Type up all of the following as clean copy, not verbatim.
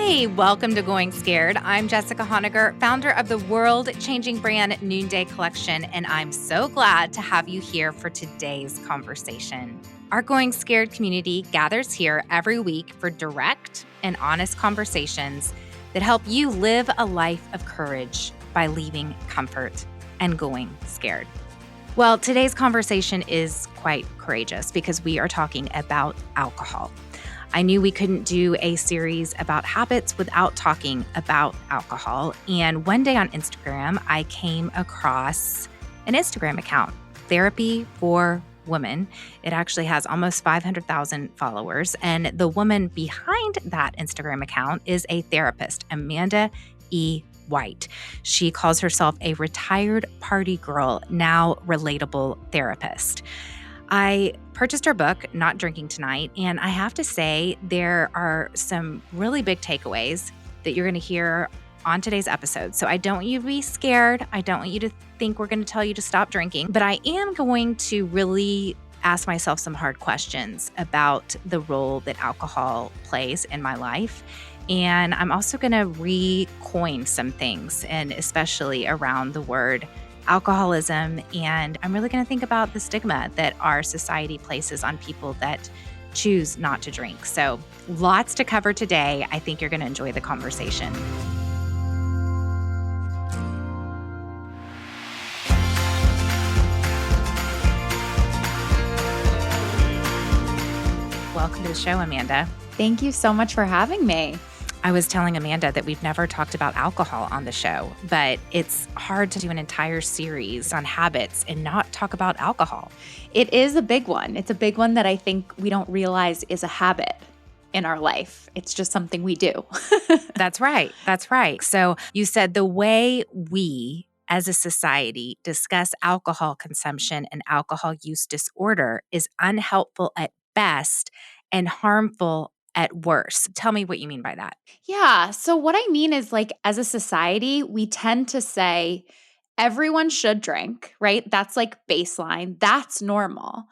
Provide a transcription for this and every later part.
Hey, welcome to Going Scared. I'm Jessica Honegger, founder of the world-changing brand Noonday Collection, and I'm so glad to have you here for today's conversation. Our Going Scared community gathers here every week for direct and honest conversations that help you live a life of courage by leaving comfort and going scared. Well, today's conversation is quite courageous because we are talking about alcohol. I knew we couldn't do a series about habits without talking about alcohol. And one day on Instagram, I came across an Instagram account, Therapy for Women. It actually has almost 500,000 followers. And the woman behind that Instagram account is a therapist, Amanda E. White. She calls herself a retired party girl, now relatable therapist. I purchased her book, Not Drinking Tonight, and I have to say there are some really big takeaways that you're going to hear on today's episode. So I don't want you to be scared. I don't want you to think we're going to tell you to stop drinking, but I am going to really ask myself some hard questions about the role that alcohol plays in my life. And I'm also going to recoin some things, and especially around the word alcoholism. And I'm really going to think about the stigma that our society places on people that choose not to drink. So lots to cover today. I think you're going to enjoy the conversation. Welcome to the show, Amanda. Thank you so much for having me. I was telling Amanda that we've never talked about alcohol on the show, but it's hard to do an entire series on habits and not talk about alcohol. It is a big one. It's a big one that I think we don't realize is a habit in our life. It's just something we do. That's right. That's right. So you said the way we as a society discuss alcohol consumption and alcohol use disorder is unhelpful at best and harmful at worst. Tell me what you mean by that. Yeah. So what I mean is as a society, we tend to say everyone should drink, right? That's baseline. That's normal.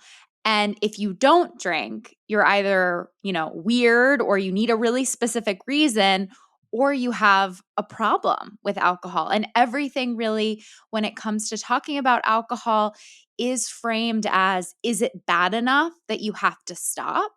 And if you don't drink, you're either, weird or you need a really specific reason or you have a problem with alcohol. And everything really, when it comes to talking about alcohol, is framed as, is it bad enough that you have to stop?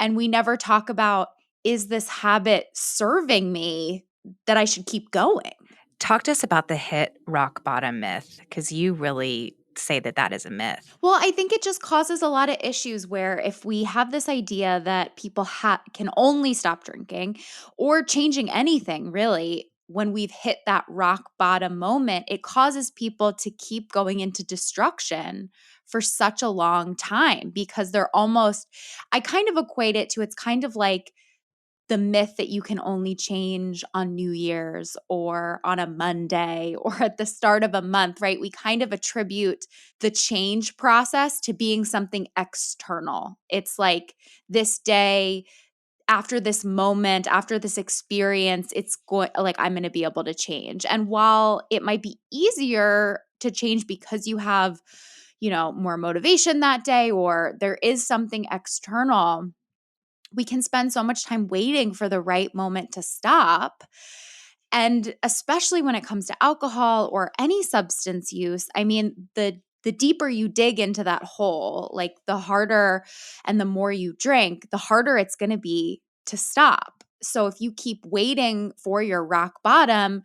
And we never talk about, is this habit serving me that I should keep going? Talk to us about the hit rock bottom myth, because you really say that that is a myth. Well, I think it just causes a lot of issues where if we have this idea that people can only stop drinking or changing anything really, when we've hit that rock bottom moment, it causes people to keep going into destruction for such a long time because I kind of equate it to, it's kind of like the myth that you can only change on New Year's or on a Monday or at the start of a month, right? We kind of attribute the change process to being something external. It's like this day, after this moment, after this experience, I'm going to be able to change. And while it might be easier to change because you have, more motivation that day or there is something external, we can spend so much time waiting for the right moment to stop. And especially when it comes to alcohol or any substance use, I mean, the deeper you dig into that hole, the harder and the more you drink, the harder it's going to be to stop. So if you keep waiting for your rock bottom,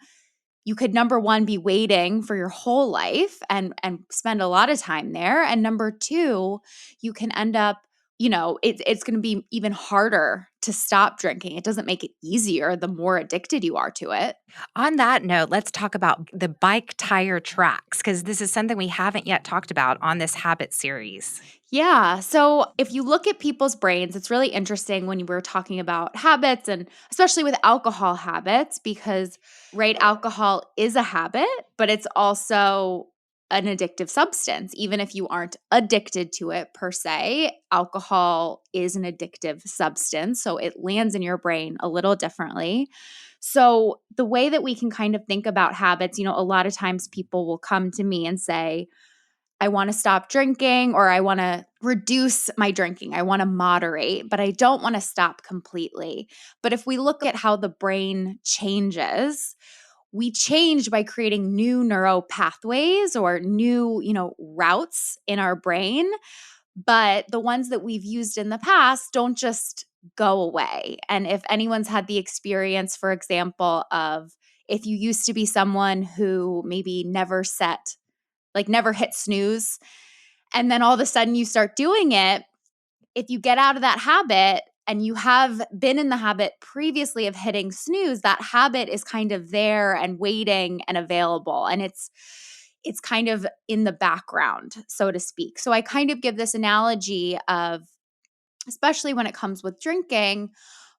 you could, number one, be waiting for your whole life and spend a lot of time there. And number two, you can end up, it's going to be even harder to stop drinking. It doesn't make it easier the more addicted you are to it. On that note, let's talk about the bike tire tracks, because this is something we haven't yet talked about on this habit series. Yeah. So if you look at people's brains, it's really interesting when we're talking about habits and especially with alcohol habits, because, right, alcohol is a habit, but it's also an addictive substance. Even if you aren't addicted to it per se, alcohol is an addictive substance. So it lands in your brain a little differently. So the way that we can kind of think about habits, a lot of times people will come to me and say, I want to stop drinking, or I want to reduce my drinking. I want to moderate, but I don't want to stop completely. But if we look at how the brain changes, we change by creating new neural pathways or new, routes in our brain. But the ones that we've used in the past don't just go away. And if anyone's had the experience, for example, of if you used to be someone who maybe never hit snooze, and then all of a sudden you start doing it, if you get out of that habit and you have been in the habit previously of hitting snooze, that habit is kind of there and waiting and available. And it's kind of in the background, so to speak. So I kind of give this analogy of, especially when it comes with drinking,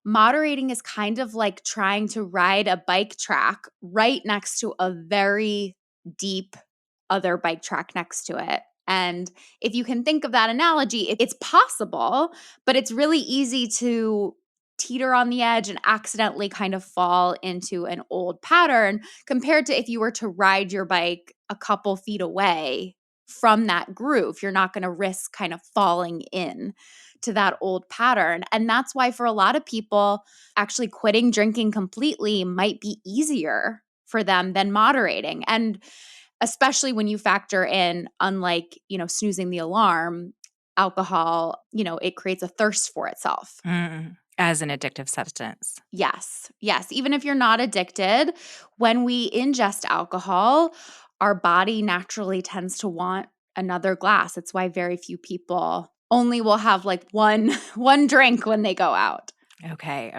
moderating is kind of like trying to ride a bike track right next to a very deep other bike track next to it. And if you can think of that analogy, it's possible, but it's really easy to teeter on the edge and accidentally kind of fall into an old pattern compared to if you were to ride your bike a couple feet away from that groove. You're not going to risk kind of falling in to that old pattern. And that's why for a lot of people, actually quitting drinking completely might be easier for them than moderating. And especially when you factor in, unlike, snoozing the alarm, alcohol, it creates a thirst for itself. As an addictive substance. Yes. Yes. Even if you're not addicted, when we ingest alcohol, our body naturally tends to want another glass. It's why very few people only will have like one drink when they go out. Okay.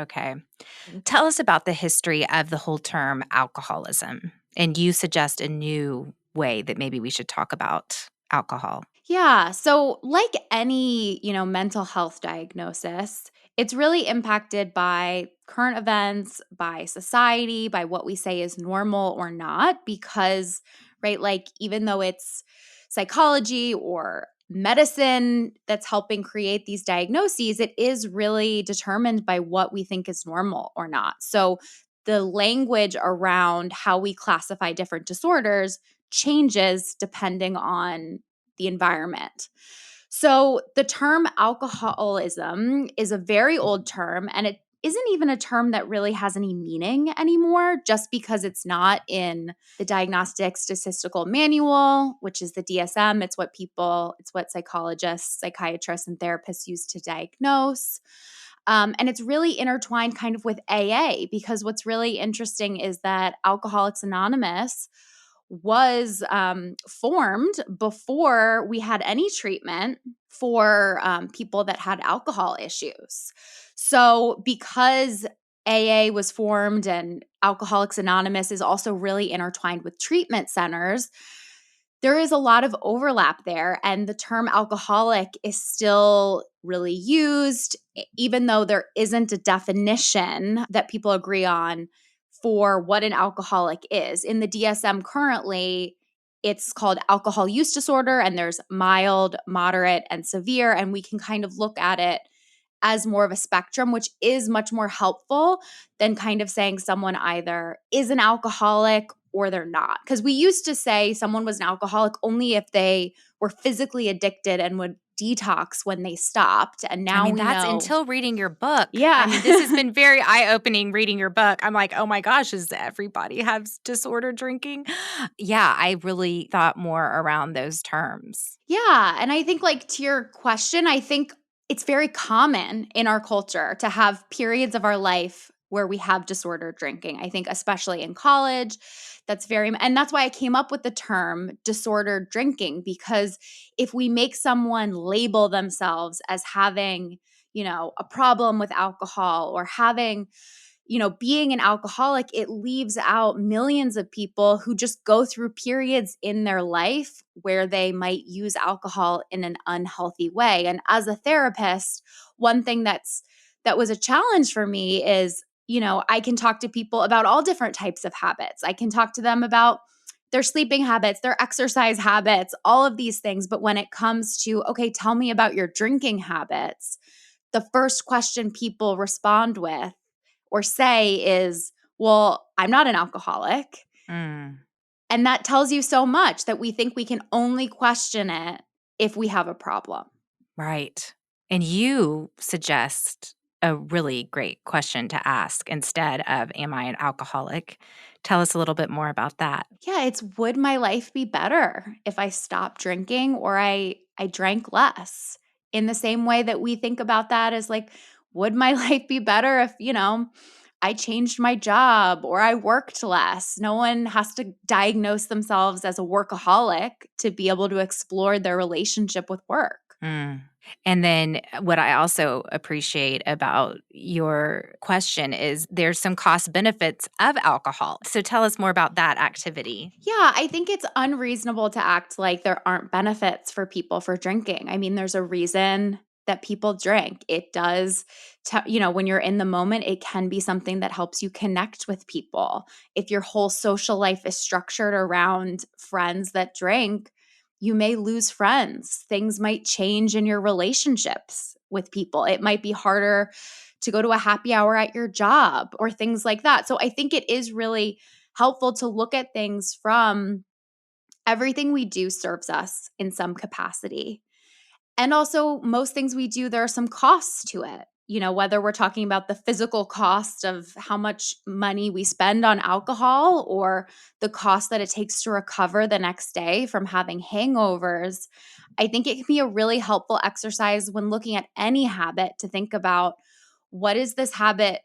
Tell us about the history of the whole term alcoholism. And you suggest a new way that maybe we should talk about alcohol. Yeah. So, like any, mental health diagnosis, it's really impacted by current events, by society, by what we say is normal or not, because, right, like even though it's psychology or medicine that's helping create these diagnoses, it is really determined by what we think is normal or not. So, the language around how we classify different disorders changes depending on the environment. So the term alcoholism is a very old term, and it isn't even a term that really has any meaning anymore, just because it's not in the Diagnostic Statistical Manual, which is the DSM. It's what psychologists, psychiatrists, and therapists use to diagnose. And it's really intertwined kind of with AA, because what's really interesting is that Alcoholics Anonymous was formed before we had any treatment for people that had alcohol issues. So, because AA was formed and Alcoholics Anonymous is also really intertwined with treatment centers, there is a lot of overlap there. And the term alcoholic is still really used, even though there isn't a definition that people agree on for what an alcoholic is. In the DSM currently, it's called alcohol use disorder, and there's mild, moderate, and severe. And we can kind of look at it as more of a spectrum, which is much more helpful than kind of saying someone either is an alcoholic or they're not. Because we used to say someone was an alcoholic only if they were physically addicted and would detox when they stopped. And now we that's know. until reading your book. Yeah. This has been very eye-opening reading your book. I'm like, oh my gosh, does everybody have disordered drinking? Yeah, I really thought more around those terms. Yeah. And I think, like, to your question, I think it's very common in our culture to have periods of our life where we have disordered drinking. I think, especially in college, and that's why I came up with the term disordered drinking, because if we make someone label themselves as having, a problem with alcohol or having, being an alcoholic, it leaves out millions of people who just go through periods in their life where they might use alcohol in an unhealthy way. And as a therapist, one thing that was a challenge for me is, I can talk to people about all different types of habits. I can talk to them about their sleeping habits, their exercise habits, all of these things. But when it comes to, okay, tell me about your drinking habits, the first question people respond with or say is, well, I'm not an alcoholic. Mm. And that tells you so much that we think we can only question it if we have a problem. Right. And you suggest a really great question to ask instead of, am I an alcoholic? Tell us a little bit more about that. Yeah, it's would my life be better if I stopped drinking or I drank less? In the same way that we think about that as like, would my life be better if, I changed my job or I worked less? No one has to diagnose themselves as a workaholic to be able to explore their relationship with work. Mm. And then what I also appreciate about your question is there's some cost benefits of alcohol. So tell us more about that activity. Yeah, I think it's unreasonable to act like there aren't benefits for people for drinking. I mean, there's a reason that people drink. It does, when you're in the moment, it can be something that helps you connect with people. If your whole social life is structured around friends that drink, you may lose friends. Things might change in your relationships with people. It might be harder to go to a happy hour at your job or things like that. So I think it is really helpful to look at things from everything we do serves us in some capacity. And also, most things we do, there are some costs to it. Whether we're talking about the physical cost of how much money we spend on alcohol or the cost that it takes to recover the next day from having hangovers, I think it can be a really helpful exercise when looking at any habit to think about what is this habit?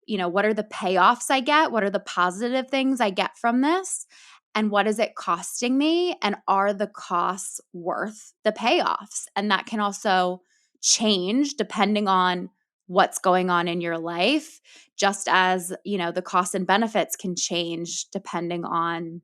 What are the payoffs I get? What are the positive things I get from this? And what is it costing me? And are the costs worth the payoffs? And that can also change depending on what's going on in your life, just as, the costs and benefits can change depending on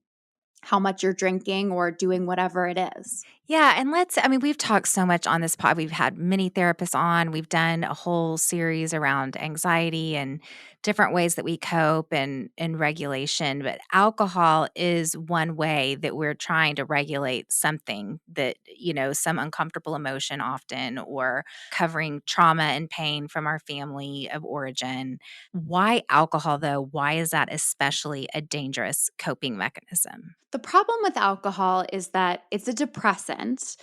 how much you're drinking or doing whatever it is. Yeah, and we've talked so much on this pod. We've had many therapists on. We've done a whole series around anxiety and different ways that we cope and regulation. But alcohol is one way that we're trying to regulate something that, some uncomfortable emotion often, or covering trauma and pain from our family of origin. Why alcohol, though? Why is that especially a dangerous coping mechanism? The problem with alcohol is that it's a depressant,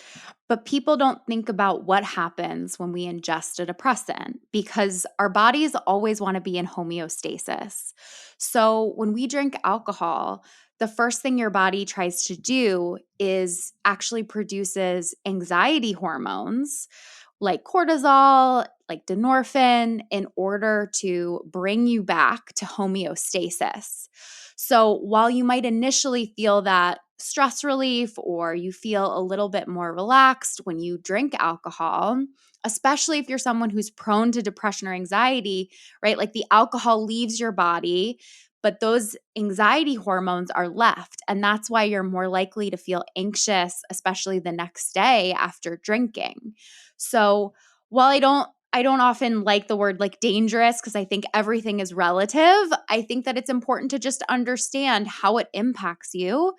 but people don't think about what happens when we ingest a depressant because our bodies always want to be in homeostasis. So when we drink alcohol, the first thing your body tries to do is actually produces anxiety hormones like cortisol, like dynorphin, in order to bring you back to homeostasis. So while you might initially feel that stress relief or you feel a little bit more relaxed when you drink alcohol, especially if you're someone who's prone to depression or anxiety, right? Like the alcohol leaves your body, but those anxiety hormones are left. And that's why you're more likely to feel anxious, especially the next day after drinking. So while I don't often like the word like dangerous because I think everything is relative. I think that it's important to just understand how it impacts you.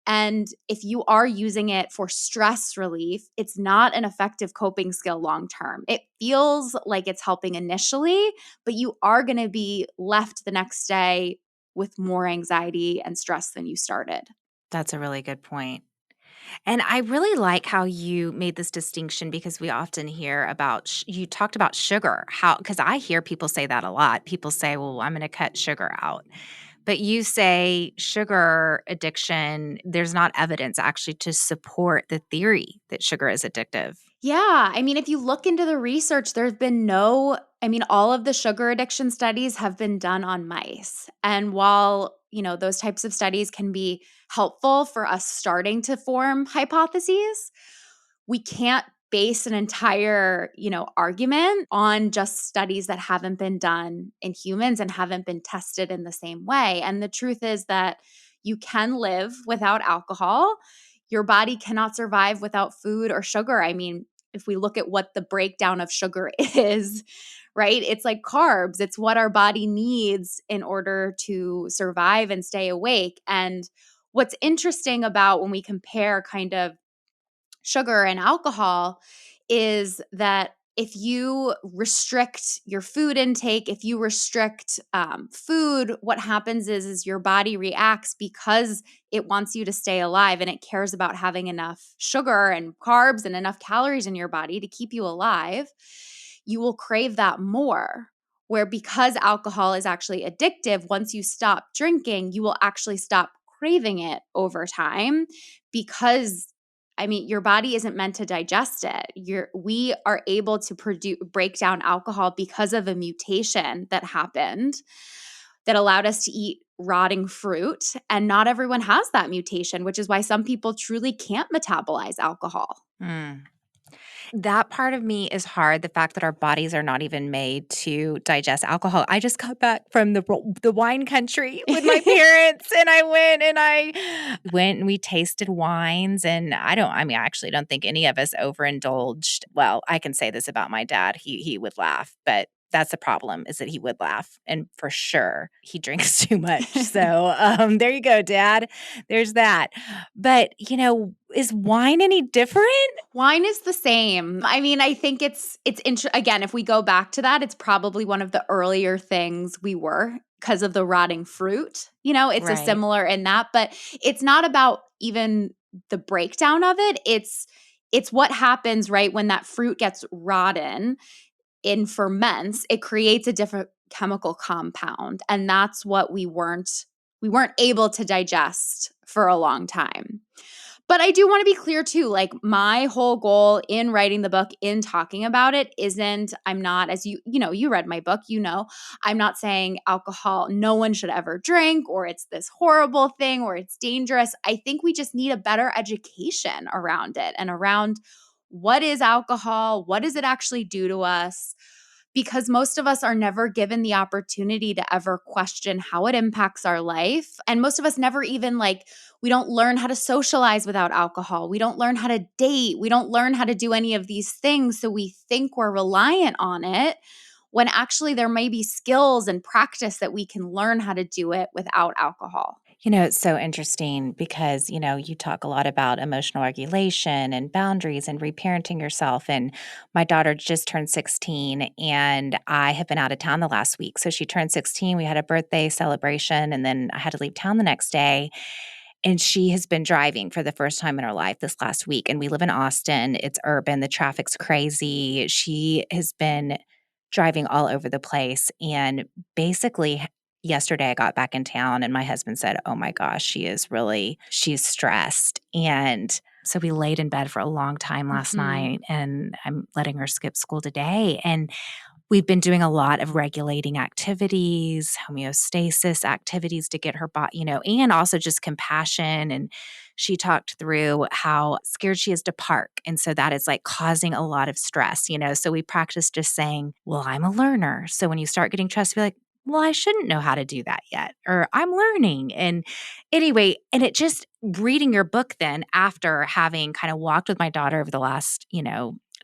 And if you are using it for stress relief, it's not an effective coping skill long term. It feels like it's helping initially, but you are going to be left the next day with more anxiety and stress than you started. That's a really good point. And I really like how you made this distinction because we often hear about you talked about sugar, how because I hear people say that a lot. People say, "Well, I'm going to cut sugar out." But you say sugar addiction, there's not evidence actually to support the theory that sugar is addictive. Yeah. I mean, if you look into the research, there's been all of the sugar addiction studies have been done on mice. And while, those types of studies can be helpful for us starting to form hypotheses, we can't base an entire, argument on just studies that haven't been done in humans and haven't been tested in the same way. And the truth is that you can live without alcohol. Your body cannot survive without food or sugar. I mean, if we look at what the breakdown of sugar is, right? It's like carbs. It's what our body needs in order to survive and stay awake. And what's interesting about when we compare kind of sugar and alcohol is that if you restrict your food intake, if you restrict food, what happens is your body reacts because it wants you to stay alive and it cares about having enough sugar and carbs and enough calories in your body to keep you alive. You will crave that more. Where because alcohol is actually addictive, once you stop drinking, you will actually stop craving it over time because your body isn't meant to digest it. We are able to break down alcohol because of a mutation that happened that allowed us to eat rotting fruit. And not everyone has that mutation, which is why some people truly can't metabolize alcohol. Mm. That part of me is hard, the fact that our bodies are not even made to digest alcohol. I just got back from the wine country with my parents, and I went and we tasted wines, and I actually don't think any of us overindulged. Well, I can say this about my dad. He would laugh, but that's the problem, is that he would laugh, and for sure, he drinks too much. So, there you go, Dad. There's that. But, is wine any different? Wine is the same. I think again, if we go back to that, it's probably one of the earlier things we were because of the rotting fruit. It's a Right. similar in that, but it's not about even the breakdown of it. It's what happens right when that fruit gets rotten in ferments, it creates a different chemical compound, and that's what we weren't able to digest for a long time. But I do want to be clear too, like my whole goal in writing the book, in talking about it, I'm not, as you read my book, I'm not saying alcohol, no one should ever drink, or it's this horrible thing, or it's dangerous. I think we just need a better education around it and around what is alcohol, what does it actually do to us? Because most of us are never given the opportunity to ever question how it impacts our life. And most of us never even we don't learn how to socialize without alcohol. We don't learn how to date. We don't learn how to do any of these things. So we think we're reliant on it when actually there may be skills and practice that we can learn how to do it without alcohol. It's so interesting because, you talk a lot about emotional regulation and boundaries and reparenting yourself. And my daughter just turned 16, and I have been out of town the last week. So she turned 16. We had a birthday celebration, and then I had to leave town the next day. And she has been driving for the first time in her life this last week. And we live in Austin. It's urban. The traffic's crazy. She has been driving all over the place. And basically, yesterday I got back in town and my husband said, "Oh my gosh, she's stressed." And so we laid in bed for a long time last Mhm. night, and I'm letting her skip school today. And we've been doing a lot of regulating activities, homeostasis activities to get her body, and also just compassion. And she talked through how scared she is to park. And so that is like causing a lot of stress. So we practice just saying, "Well, I'm a learner." So when you start getting stressed, be like, "Well, I shouldn't know how to do that yet," or "I'm learning." And anyway, and it just reading your book then after having kind of walked with my daughter over the last,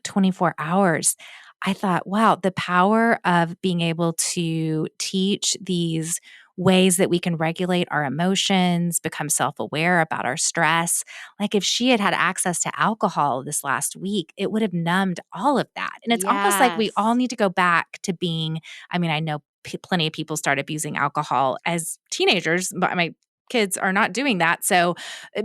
24 hours, I thought, wow, the power of being able to teach these ways that we can regulate our emotions, become self aware about our stress. Like if she had had access to alcohol this last week, it would have numbed all of that. And it's almost like we all Yes. need to go back to being, I know plenty of people start abusing alcohol as teenagers, but my kids are not doing that. So,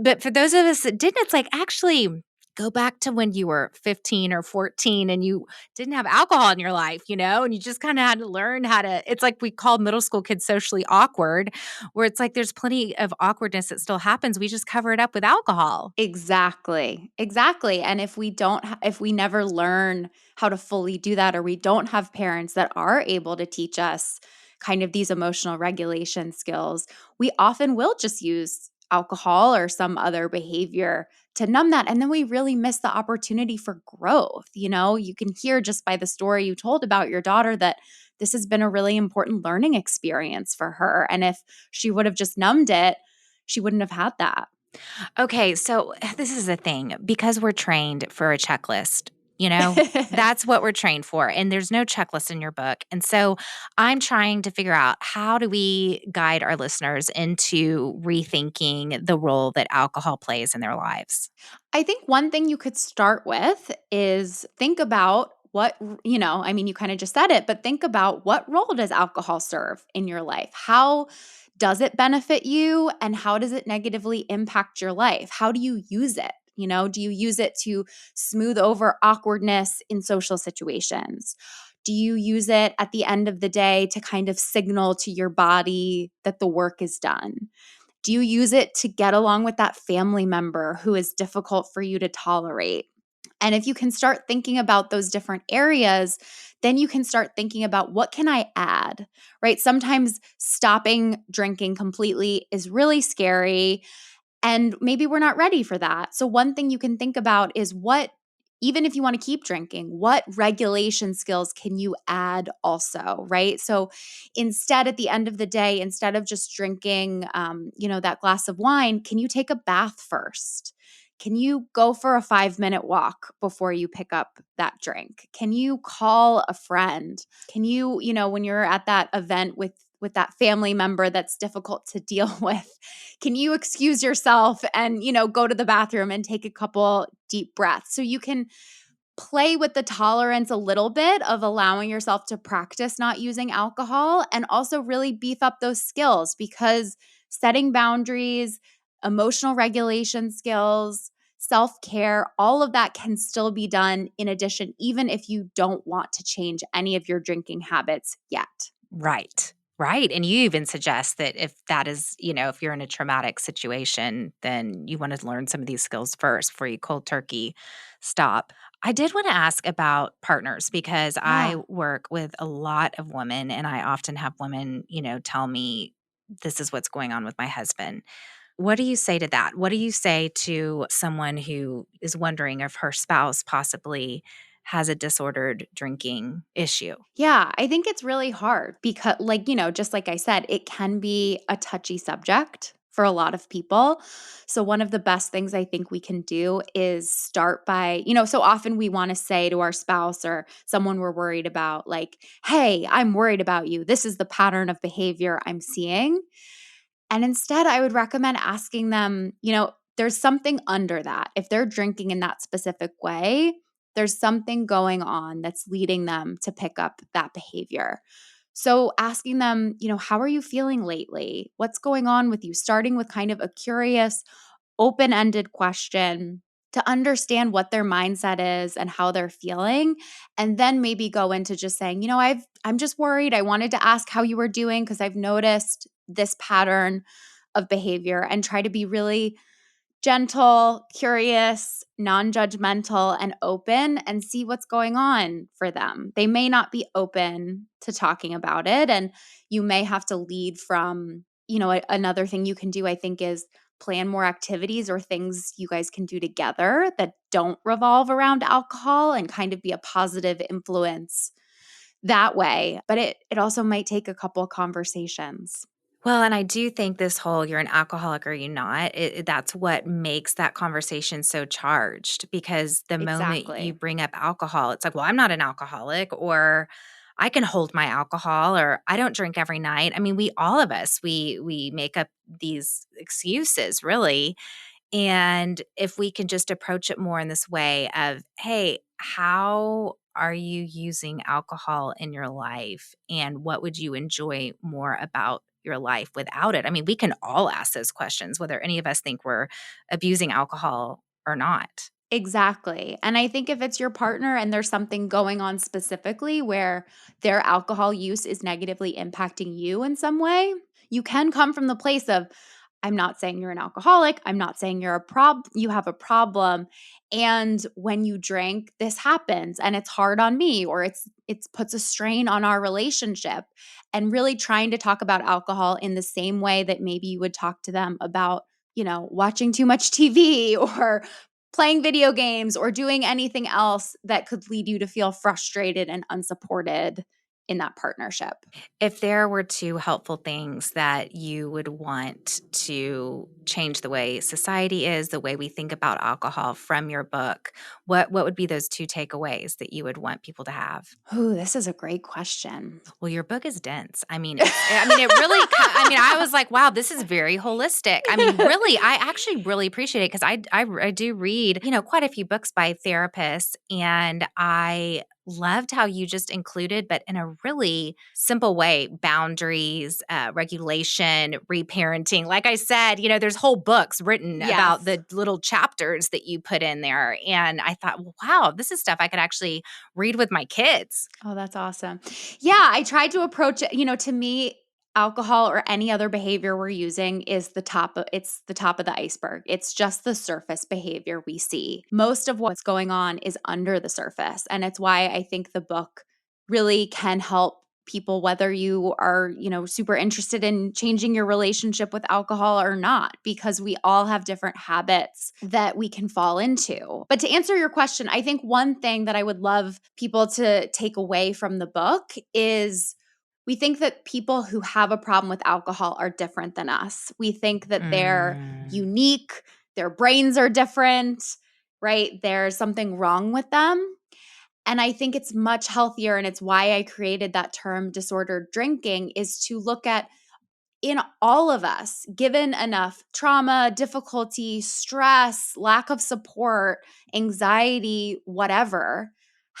but for those of us that didn't, it's like actually go back to when you were 15 or 14 and you didn't have alcohol in your life, and you just kind of had to learn how to. It's like we call middle school kids socially awkward, where it's like there's plenty of awkwardness that still happens. We just cover it up with alcohol. Exactly. Exactly. And if we never learn how to fully do that, or we don't have parents that are able to teach us kind of these emotional regulation skills, we often will just use alcohol or some other behavior to numb that, and then we really miss the opportunity for growth. You can hear just by the story you told about your daughter that this has been a really important learning experience for her, and if she would have just numbed it, she wouldn't have had that. Okay, so this is the thing, because we're trained for a checklist, that's what we're trained for. And there's no checklist in your book. And so I'm trying to figure out, how do we guide our listeners into rethinking the role that alcohol plays in their lives? I think one thing you could start with is think about I mean, you kind of just said it, but think about, what role does alcohol serve in your life? How does it benefit you, and how does it negatively impact your life? How do you use it? Do you use it to smooth over awkwardness in social situations? Do you use it at the end of the day to kind of signal to your body that the work is done? Do you use it to get along with that family member who is difficult for you to tolerate? And if you can start thinking about those different areas, then you can start thinking about, what can I add, right? Sometimes stopping drinking completely is really scary, and maybe we're not ready for that. So, one thing you can think about is, even if you want to keep drinking, what regulation skills can you add also, right? So, instead, at the end of the day, instead of just drinking, that glass of wine, can you take a bath first? Can you go for a 5-minute walk before you pick up that drink? Can you call a friend? Can you, when you're at that event with that family member that's difficult to deal with, can you excuse yourself and, go to the bathroom and take a couple deep breaths, so you can play with the tolerance a little bit of allowing yourself to practice not using alcohol, and also really beef up those skills, because setting boundaries, emotional regulation skills, self-care, all of that can still be done in addition, even if you don't want to change any of your drinking habits yet. Right. Right. And you even suggest that if that is, if you're in a traumatic situation, then you want to learn some of these skills first before you cold turkey stop. I did want to ask about partners, because I Yeah. work with a lot of women, and I often have women, tell me this is what's going on with my husband. What do you say to that? What do you say to someone who is wondering if her spouse possibly has a disordered drinking issue? Yeah, I think it's really hard because, just like I said, it can be a touchy subject for a lot of people. So, one of the best things I think we can do is start by, so often we want to say to our spouse or someone we're worried about, like, hey, I'm worried about you. This is the pattern of behavior I'm seeing. And instead, I would recommend asking them, there's something under that. If they're drinking in that specific way, there's something going on that's leading them to pick up that behavior. So asking them, how are you feeling lately? What's going on with you? Starting with kind of a curious, open ended question to understand what their mindset is and how they're feeling. And then maybe go into just saying, I'm just worried. I wanted to ask how you were doing because I've noticed this pattern of behavior, and try to be really gentle, curious, non judgmental, and open, and see what's going on for them. They may not be open to talking about it. And you may have to lead from, another thing you can do, I think, is plan more activities or things you guys can do together that don't revolve around alcohol, and kind of be a positive influence that way. But it also might take a couple of conversations. Well, and I do think this whole "you're an alcoholic or you're not," that's what makes that conversation so charged, because the moment you Exactly. bring up alcohol, it's like, "Well, I'm not an alcoholic," or "I can hold my alcohol," or "I don't drink every night." I mean, we all of us, we make up these excuses, really. And if we can just approach it more in this way of, hey, how are you using alcohol in your life? And what would you enjoy more about your life without it? I mean, we can all ask those questions, whether any of us think we're abusing alcohol or not. Exactly. And I think if it's your partner and there's something going on specifically where their alcohol use is negatively impacting you in some way, you can come from the place of, I'm not saying you're an alcoholic. I'm not saying you have a problem. And when you drink, this happens and it's hard on me, or it puts a strain on our relationship. And really trying to talk about alcohol in the same way that maybe you would talk to them about, watching too much TV or playing video games or doing anything else that could lead you to feel frustrated and unsupported in that partnership. If there were two helpful things that you would want to change the way society is, the way we think about alcohol from your book, what would be those two takeaways that you would want people to have? Oh, this is a great question. Well, your book is dense. It really I was like, "Wow, this is very holistic." I mean, really, I actually really appreciate it, because I do read, quite a few books by therapists, and I loved how you just included, but in a really simple way, boundaries, regulation, reparenting. Like I said, there's whole books written about Yes. the little chapters that you put in there. And I thought, wow, this is stuff I could actually read with my kids. Oh, that's awesome. Yeah, I tried to approach it, to me, alcohol or any other behavior we're using is it's the top of the iceberg. It's just the surface behavior we see. Most of what's going on is under the surface, and it's why I think the book really can help people, whether you are, super interested in changing your relationship with alcohol or not, because we all have different habits that we can fall into. But to answer your question, I think one thing that I would love people to take away from the book is we think that people who have a problem with alcohol are different than us. We think that they're Mm. unique, their brains are different, right? There's something wrong with them. And I think it's much healthier. And it's why I created that term disordered drinking, is to look at, in all of us, given enough trauma, difficulty, stress, lack of support, anxiety, whatever,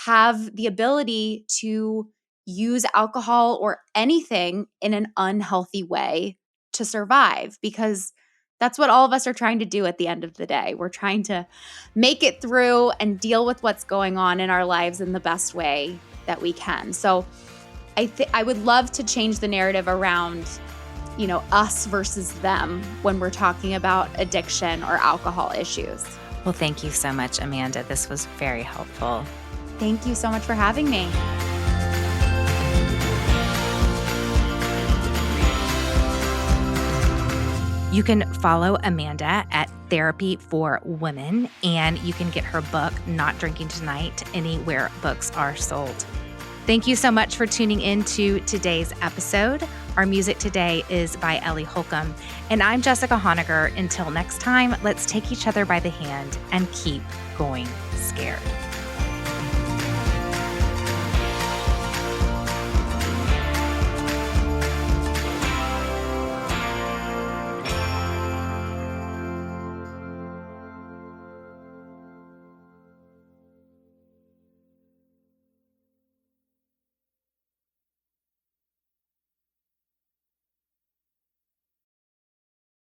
have the ability to use alcohol or anything in an unhealthy way to survive, because that's what all of us are trying to do at the end of the day. We're trying to make it through and deal with what's going on in our lives in the best way that we can. So I would love to change the narrative around, us versus them when we're talking about addiction or alcohol issues. Well, thank you so much, Amanda. This was very helpful. Thank you so much for having me. You can follow Amanda at Therapy for Women, and you can get her book, Not Drinking Tonight, anywhere books are sold. Thank you so much for tuning in to today's episode. Our music today is by Ellie Holcomb, and I'm Jessica Honegger. Until next time, let's take each other by the hand and keep going scared.